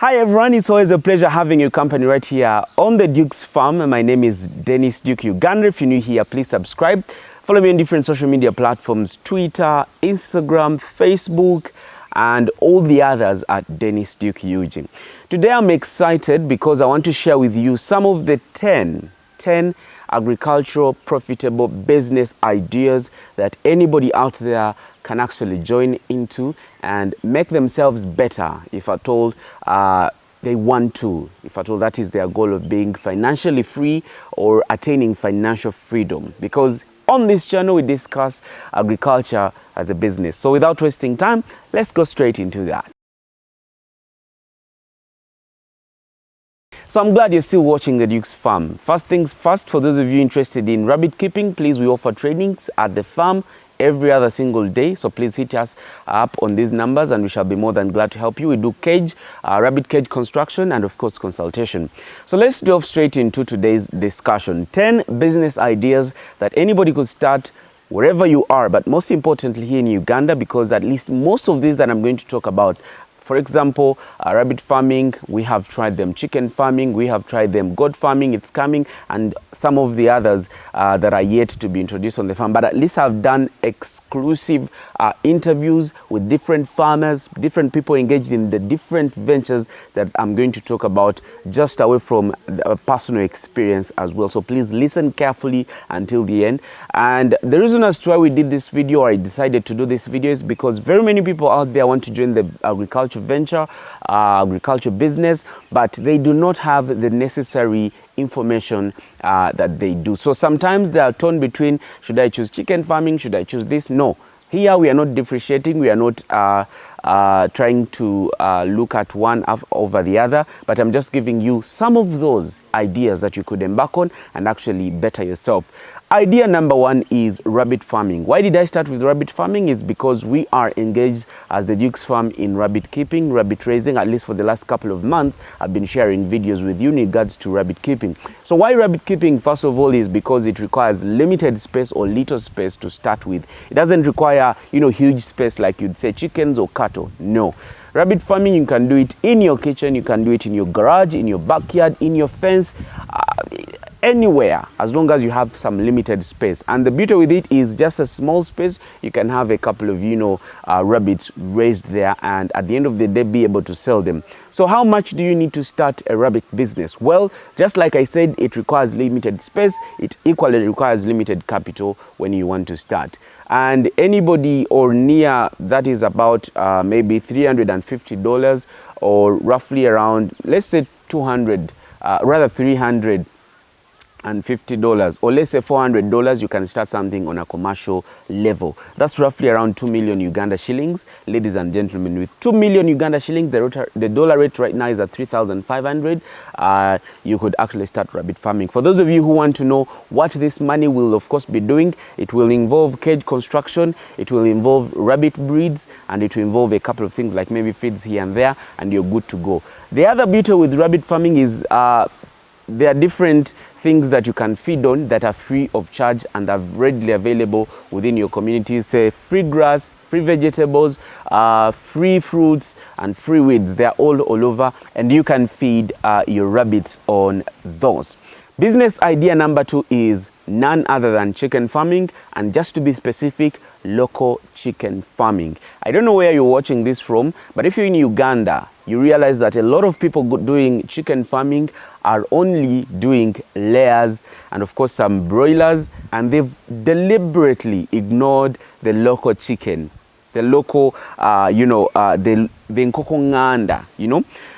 Hi everyone, it's always a pleasure having your company right here on the Duke's Farm. My name is Dennis Duke Uganda. If you're new here, please subscribe. Follow me on different social media platforms, Twitter, Instagram, Facebook, and all the others at Dennis Duke Eugene. Today I'm excited because I want to share with you some of the 10 agricultural profitable business ideas that anybody out there can actually join into and make themselves better if at all they want to, if at all that is their goal of being financially free or attaining financial freedom. Because on this channel we discuss agriculture as a business. So without wasting time, let's go straight into that. So I'm glad you're still watching the Duke's Farm. First things first, for those of you interested in rabbit keeping, please, we offer trainings at the farm every other single day. So please hit us up on these numbers and we shall be more than glad to help you. We do cage, rabbit cage construction, and of course consultation. So let's delve straight into today's discussion. 10 business ideas that anybody could start wherever you are, but most importantly here in Uganda, because at least most of these that I'm going to talk about, for example, rabbit farming, we have tried them. Chicken farming, we have tried them. Goat farming, it's coming, and some of the others that are yet to be introduced on the farm. But at least I've done exclusive interviews with different farmers, different people engaged in the different ventures that I'm going to talk about, just away from personal experience as well. So please listen carefully until the end. And the reason as to why we did this video, or I decided to do this video, is because very many people out there want to join the agriculture venture, agriculture business, but they do not have the necessary information that they do. So sometimes they are torn between, should I choose chicken farming, should I choose this? No. Here we are not differentiating, we are not trying to look at one over the other, but I'm just giving you some of those ideas that you could embark on and actually better yourself. Idea number one is rabbit farming. Why did I start with rabbit farming? Is because we are engaged as the Duke's Farm in rabbit keeping, rabbit raising. At least for the last couple of months, I've been sharing videos with you in regards to rabbit keeping. So why rabbit keeping? First of all, is because it requires limited space or little space to start with. It doesn't require, huge space like you'd say chickens or cattle. No. Rabbit farming, you can do it in your kitchen, you can do it in your garage, in your backyard, in your fence, anywhere, as long as you have some limited space. And the beauty with it is just a small space, you can have a couple of rabbits raised there, and at the end of the day be able to sell them. So how much do you need to start a rabbit business? Well, just like I said, it requires limited space. It equally requires limited capital when you want to start. And anybody or near that is about maybe $350 or roughly around, let's say $350, or let's say $400, you can start something on a commercial level. That's roughly around 2 million Uganda shillings. Ladies and gentlemen, with 2 million Uganda shillings, the dollar rate right now is at 3,500. You could actually start rabbit farming. For those of you who want to know what this money will of course be doing, it will involve cage construction, it will involve rabbit breeds, and it will involve a couple of things like maybe feeds here and there, and you're good to go. The other beauty with rabbit farming is there are different things that you can feed on that are free of charge and are readily available within your community. Say free grass, free vegetables, free fruits, and free weeds. They're all over, and you can feed your rabbits on those. Business idea number two is none other than chicken farming, and just to be specific, local chicken farming. I don't know where you're watching this from, but if you're in Uganda, you realize that a lot of people doing chicken farming are only doing layers and of course some broilers, and they've deliberately ignored the local chicken, the local the nkokonganda,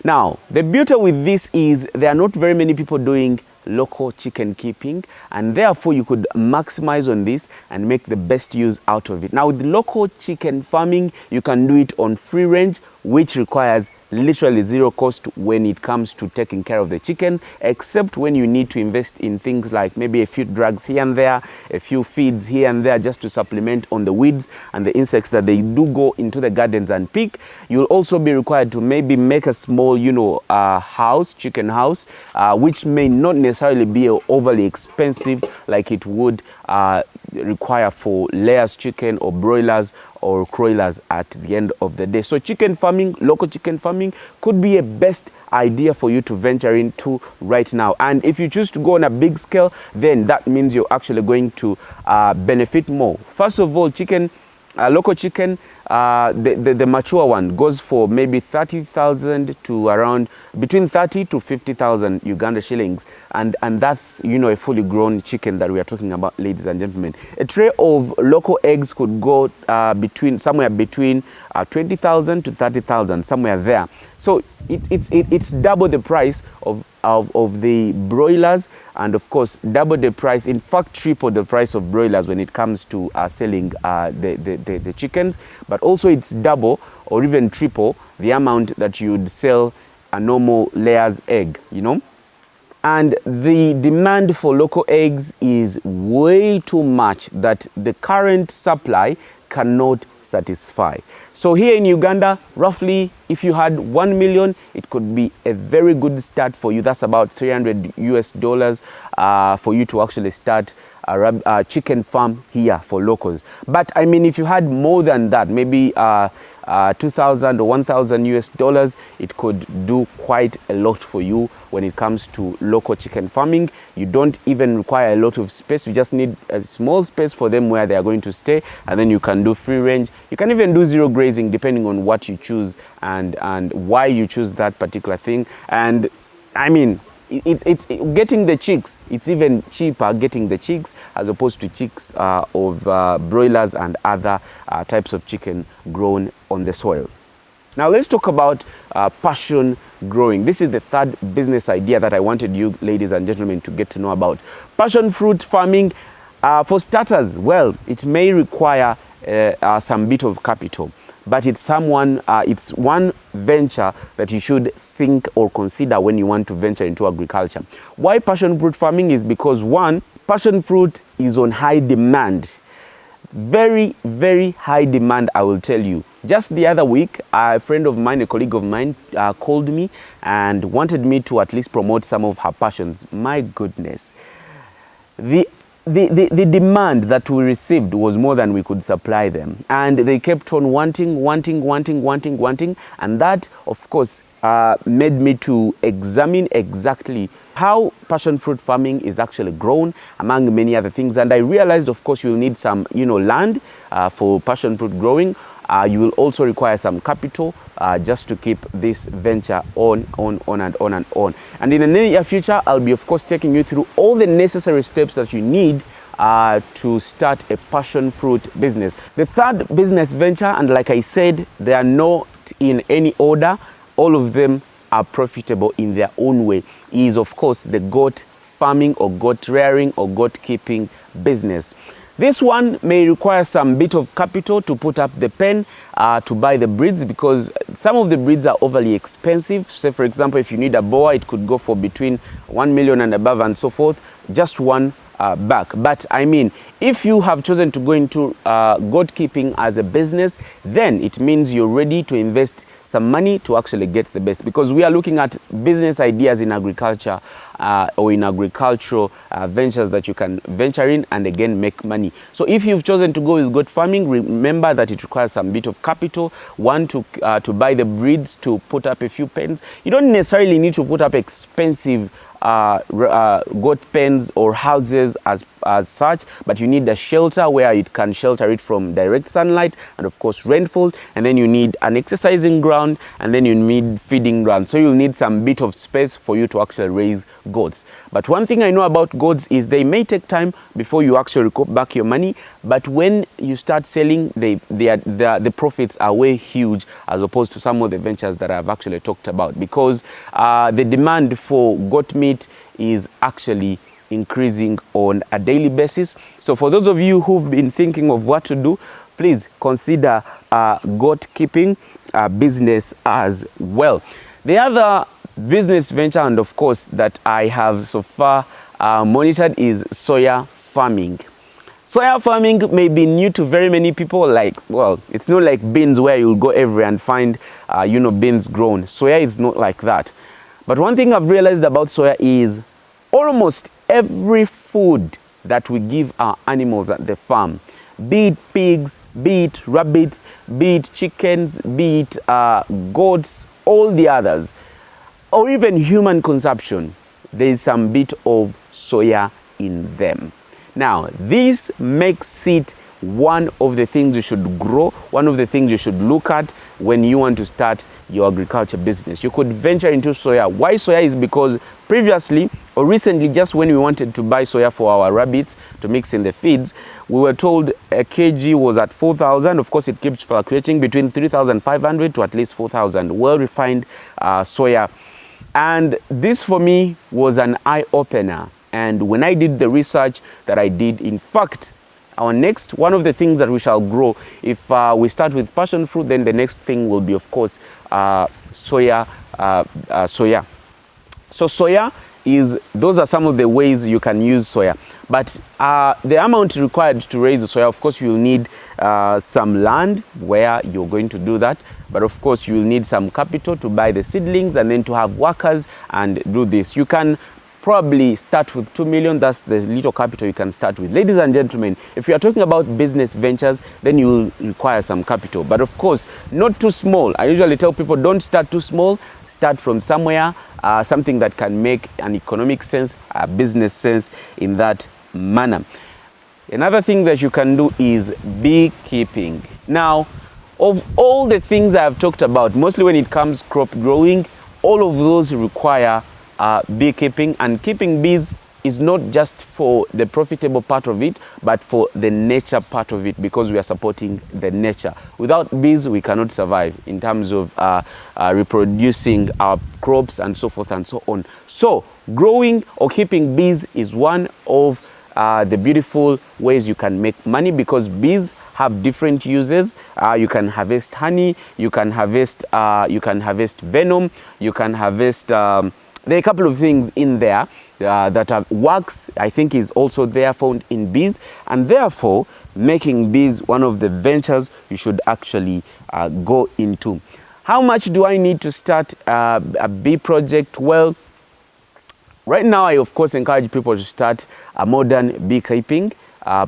Now the beauty with this is there are not very many people doing local chicken keeping, and therefore you could maximize on this and make the best use out of it. Now with local chicken farming, you can do it on free range, which requires literally zero cost when it comes to taking care of the chicken, except when you need to invest in things like maybe a few drugs here and there, a few feeds here and there, just to supplement on the weeds and the insects that they do go into the gardens and pick. You'll also be required to maybe make a small house, chicken house, which may not necessarily be overly expensive like it would require for layers chicken or broilers or broilers at the end of the day. So chicken farming, local chicken farming, could be a best idea for you to venture into right now. And if you choose to go on a big scale, then that means you're actually going to benefit more. First of all, local chicken, the mature one goes for maybe 30,000 to around between 30 to 50,000 Uganda shillings, and that's, you know, a fully grown chicken that we are talking about, ladies and gentlemen. A tray of local eggs could go somewhere between 20,000 to 30,000, somewhere there. So it's double the price of the broilers, and of course double the price, in fact triple the price of broilers when it comes to selling the chickens. But also it's double or even triple the amount that you'd sell a normal layer's egg, you know. And the demand for local eggs is way too much that the current supply cannot satisfy. So here in Uganda, roughly, if you had 1 million, it could be a very good start for you. That's about $300 for you to actually start a chicken farm here for locals. But I mean, if you had more than that, maybe 2,000 or 1,000 US dollars, it could do quite a lot for you when it comes to local chicken farming. You don't even require a lot of space. You just need a small space for them where they are going to stay, and then you can do free range. You can even do zero grazing depending on what you choose and why you choose that particular thing. And I mean, it's getting the chicks, it's even cheaper getting the chicks as opposed to chicks of broilers and other types of chicken grown on the soil. Now let's talk about passion growing. This is the third business idea that I wanted you, ladies and gentlemen, to get to know about. Passion fruit farming, for starters, well, it may require some bit of capital, but it's one venture that you should think or consider when you want to venture into agriculture. Why passion fruit farming is because, one, passion fruit is on high demand. Very, very high demand, I will tell you. Just the other week, a friend of mine, a colleague of mine, called me and wanted me to at least promote some of her passions. My goodness. The demand that we received was more than we could supply them. And they kept on wanting. And that, of course, made me to examine exactly how passion fruit farming is actually grown, among many other things. And I realized, of course, you'll need some, land for passion fruit growing. You will also require some capital just to keep this venture on. And in the near future, I'll be, of course, taking you through all the necessary steps that you need to start a passion fruit business. The third business venture, and like I said, they are not in any order, all of them are profitable in their own way, is of course the goat farming or goat rearing or goat keeping business. This one may require some bit of capital to put up the pen, to buy the breeds, because some of the breeds are overly expensive. Say, for example, if you need a boa, it could go for between 1 million and above and so forth, just one back. But I mean, if you have chosen to go into goat keeping as a business, then it means you're ready to invest some money to actually get the best, because we are looking at business ideas in agriculture or in agricultural ventures that you can venture in and again make money. So if you've chosen to go with goat farming, remember that it requires some bit of capital. One, to buy the breeds, to put up a few pens. You don't necessarily need to put up expensive goat pens or houses as such, but you need a shelter where it can shelter it from direct sunlight and of course rainfall, and then you need an exercising ground, and then you need feeding ground. So you'll need some bit of space for you to actually raise goats. But one thing I know about goats is they may take time before you actually recoup back your money, but when you start selling, the profits are way huge as opposed to some of the ventures that I've actually talked about, because the demand for goat meat is actually increasing on a daily basis. So for those of you who've been thinking of what to do, please consider goat keeping business as well. The other business venture, and of course that I have so far monitored, is soya farming. Soya farming may be new to very many people. Like, well, it's not like beans where you'll go everywhere and find beans grown. Soya is not like that. But one thing I've realized about soya is almost every food that we give our animals at the farm, be it pigs, be it rabbits, be it chickens, be it goats, all the others, or even human consumption, there is some bit of soya in them. Now, this makes it one of the things you should grow, one of the things you should look at when you want to start your agriculture business. You could venture into soya. Why soya is because previously or recently, just when we wanted to buy soya for our rabbits to mix in the feeds, we were told a kg was at 4,000. Of course, it keeps fluctuating between 3,500 to at least 4,000. Well-refined soya. And this for me was an eye-opener. And when I did the research that I did, in fact, one of the things that we shall grow, if we start with passion fruit, then the next thing will be, of course, soya. So soya those are some of the ways you can use soya. But the amount required to raise the soya, of course, you'll need some land where you're going to do that. But of course, you'll need some capital to buy the seedlings and then to have workers and do this. You can probably start with 2 million. That's the little capital you can start with. Ladies and gentlemen, if you are talking about business ventures, then you will require some capital. But of course, not too small. I usually tell people, don't start too small. Start from somewhere, something that can make an economic sense, a business sense in that manner. Another thing that you can do is beekeeping. Now, of all the things I have talked about, mostly when it comes crop growing, all of those require beekeeping. And keeping bees is not just for the profitable part of it, but for the nature part of it, because we are supporting the nature. Without bees, we cannot survive in terms of reproducing our crops and so forth and so on. So growing or keeping bees is one of the beautiful ways you can make money, because bees have different uses. You can harvest honey, you can harvest venom, you can harvest there are a couple of things in there that are wax, I think, is also there, found in bees, and therefore making bees one of the ventures you should actually go into. How much do I need to start a bee project? Well, right now I of course encourage people to start a modern beekeeping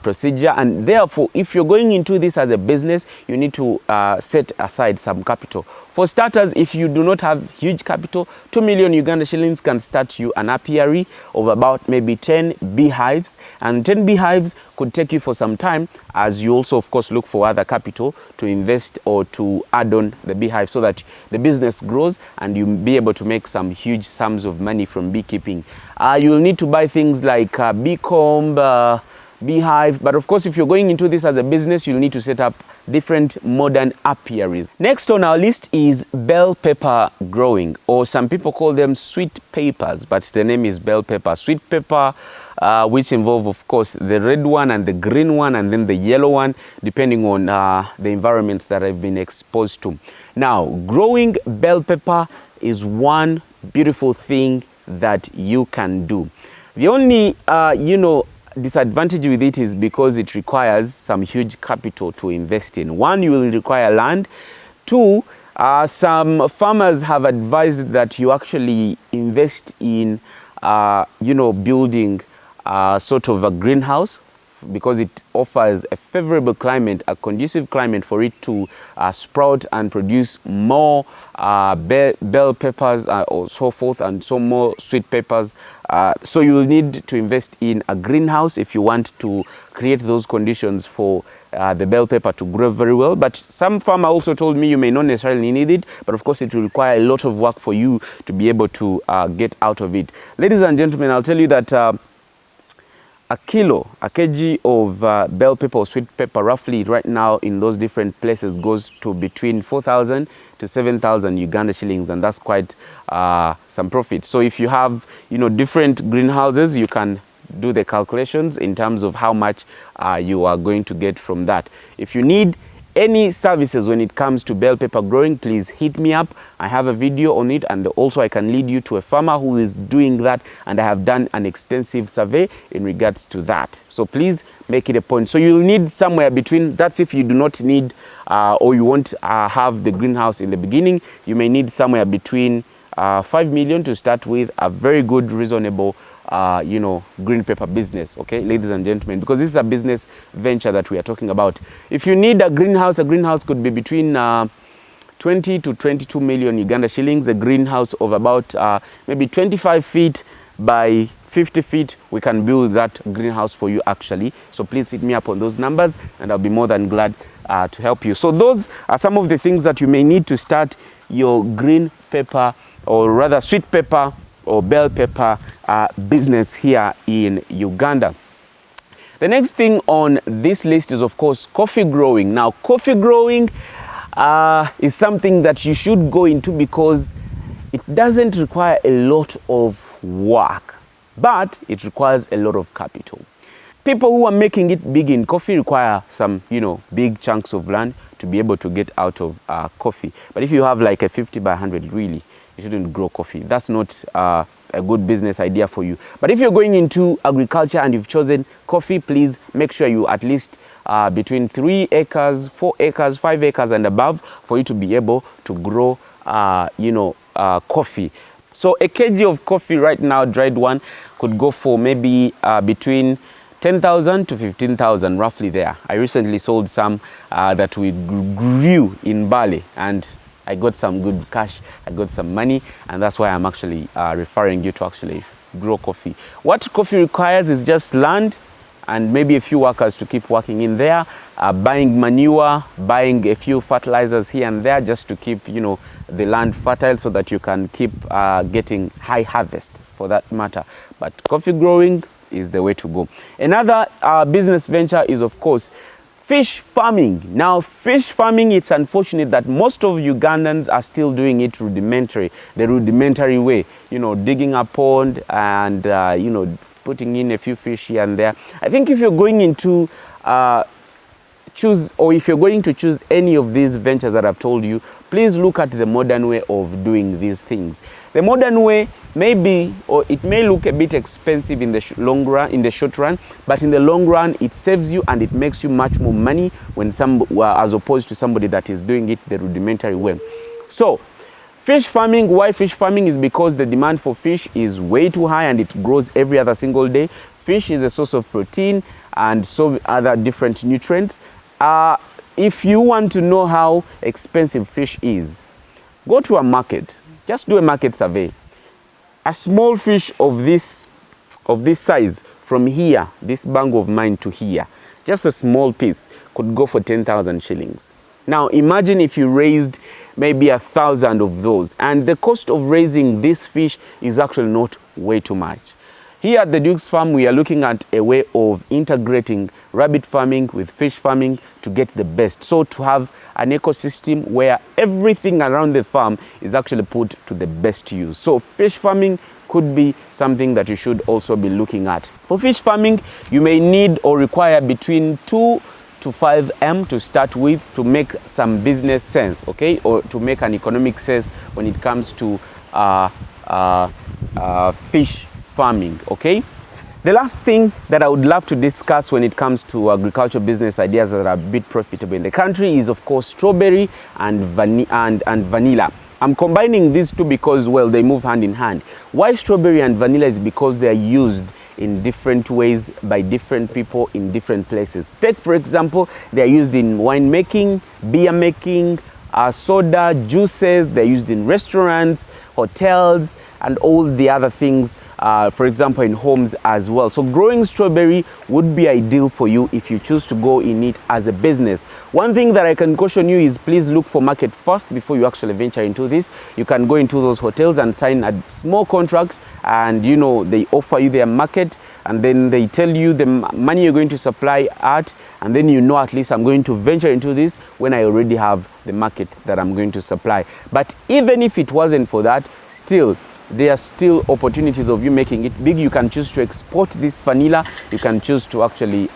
procedure, and therefore if you're going into this as a business, you need to set aside some capital. For starters, if you do not have huge capital, 2 million Uganda shillings can start you an apiary of about maybe 10 beehives, and 10 beehives could take you for some time, as you also of course look for other capital to invest or to add on the beehive, so that the business grows and you'll be able to make some huge sums of money from beekeeping. You'll need to buy things like bee comb, beehive, but of course if you're going into this as a business, you'll need to set up different modern apiaries. Next on our list is bell pepper growing, or some people call them sweet peppers, but the name is bell pepper. Sweet pepper, which involve of course the red one and the green one and then the yellow one, depending on the environments that I've been exposed to. Now, growing bell pepper is one beautiful thing that you can do. The only disadvantage with it is because it requires some huge capital to invest in. One, you will require land. Two, some farmers have advised that you actually invest in building sort of a greenhouse, because it offers a favorable climate, a conducive climate for it to sprout and produce more bell peppers or so forth, and some more sweet peppers. So you will need to invest in a greenhouse if you want to create those conditions for the bell pepper to grow very well. But some farmer also told me you may not necessarily need it, but of course it will require a lot of work for you to be able to get out of it. Ladies and gentlemen, I'll tell you that a kg of bell pepper or sweet pepper, roughly right now in those different places, goes to between 4,000 to 7,000 Uganda shillings, and that's quite some profit. So if you have different greenhouses, you can do the calculations in terms of how much you are going to get from that. If you need any services when it comes to bell pepper growing, please hit me up. I have a video on it, and also I can lead you to a farmer who is doing that, and I have done an extensive survey in regards to that. So please make it a point. So you'll need somewhere between, that's if you do not need or you won't have the greenhouse in the beginning, you may need somewhere between 5 million to start with, a very good reasonable green pepper business, okay, ladies and gentlemen, because this is a business venture that we are talking about. If you need a greenhouse could be between 20 to 22 million Uganda shillings, a greenhouse of about maybe 25 feet by 50 feet. We can build that greenhouse for you actually. So please hit me up on those numbers and I'll be more than glad to help you. So those are some of the things that you may need to start your green pepper, or rather sweet pepper or bell pepper business here in Uganda. The next thing on this list is of course coffee growing. Now coffee growing is something that you should go into because it doesn't require a lot of work, but it requires a lot of capital. People who are making it big in coffee require some, big chunks of land to be able to get out of coffee. But if you have like a 50 by 100, really, you shouldn't grow coffee. That's not a good business idea for you. But if you're going into agriculture and you've chosen coffee, please make sure you at least between 3 acres, 4 acres, 5 acres and above for you to be able to grow, coffee. So a kg of coffee right now, dried one, could go for maybe between 10,000 to 15,000, roughly there. I recently sold some that we grew in Bali, and I got some good cash, I got some money, and that's why I'm actually referring you to actually grow coffee. What coffee requires is just land and maybe a few workers to keep working in there, buying manure, buying a few fertilizers here and there just to keep, the land fertile so that you can keep getting high harvest for that matter. But coffee growing is the way to go. Another business venture is of course fish farming. Now fish farming, it's unfortunate that most of Ugandans are still doing it the rudimentary way, digging a pond and putting in a few fish here and there. I think if you're going into if you're going to choose any of these ventures that I've told you, please look at the modern way of doing these things. The modern way it may look a bit expensive in the short run, but in the long run it saves you and it makes you much more money when as opposed to somebody that is doing it the rudimentary way. So fish farming, why fish farming? Is because the demand for fish is way too high and it grows every other single day. Fish is a source of protein and so other different nutrients. If you want to know how expensive fish is, go to a market. Just do a market survey. A small fish of this size from here, this bang of mine to here, just a small piece could go for 10,000 shillings. Now imagine if you raised maybe 1,000 of those, and the cost of raising this fish is actually not way too much. Here at the Duke's Farm, we are looking at a way of integrating rabbit farming with fish farming to get the best. So to have an ecosystem where everything around the farm is actually put to the best use. So fish farming could be something that you should also be looking at. For fish farming, you may need or require between 2 to 5 M to start with to make some business sense, okay, or to make an economic sense when it comes to fish farming, okay. The last thing that I would love to discuss when it comes to agricultural business ideas that are a bit profitable in the country is of course strawberry and vanilla. I'm combining these two because, well, they move hand in hand. Why strawberry and vanilla is because they are used in different ways by different people in different places. Take for example, they are used in wine making, beer making, soda, juices. They're used in restaurants, hotels, and all the other things, for example, in homes as well. So growing strawberry would be ideal for you if you choose to go in it as a business. One thing that I can caution you is please look for market first before you actually venture into this. You can go into those hotels and sign a small contract, and they offer you their market, and then they tell you the money you're going to supply at, and then at least I'm going to venture into this when I already have the market that I'm going to supply. But even if it wasn't for that, still there are still opportunities of you making it big. You can choose to export this vanilla. You can choose to actually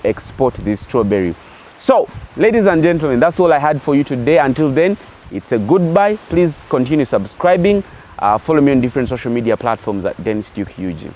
export this strawberry. So, ladies and gentlemen, that's all I had for you today. Until then, it's a goodbye. Please continue subscribing. Follow me on different social media platforms at Dennis Duke UG.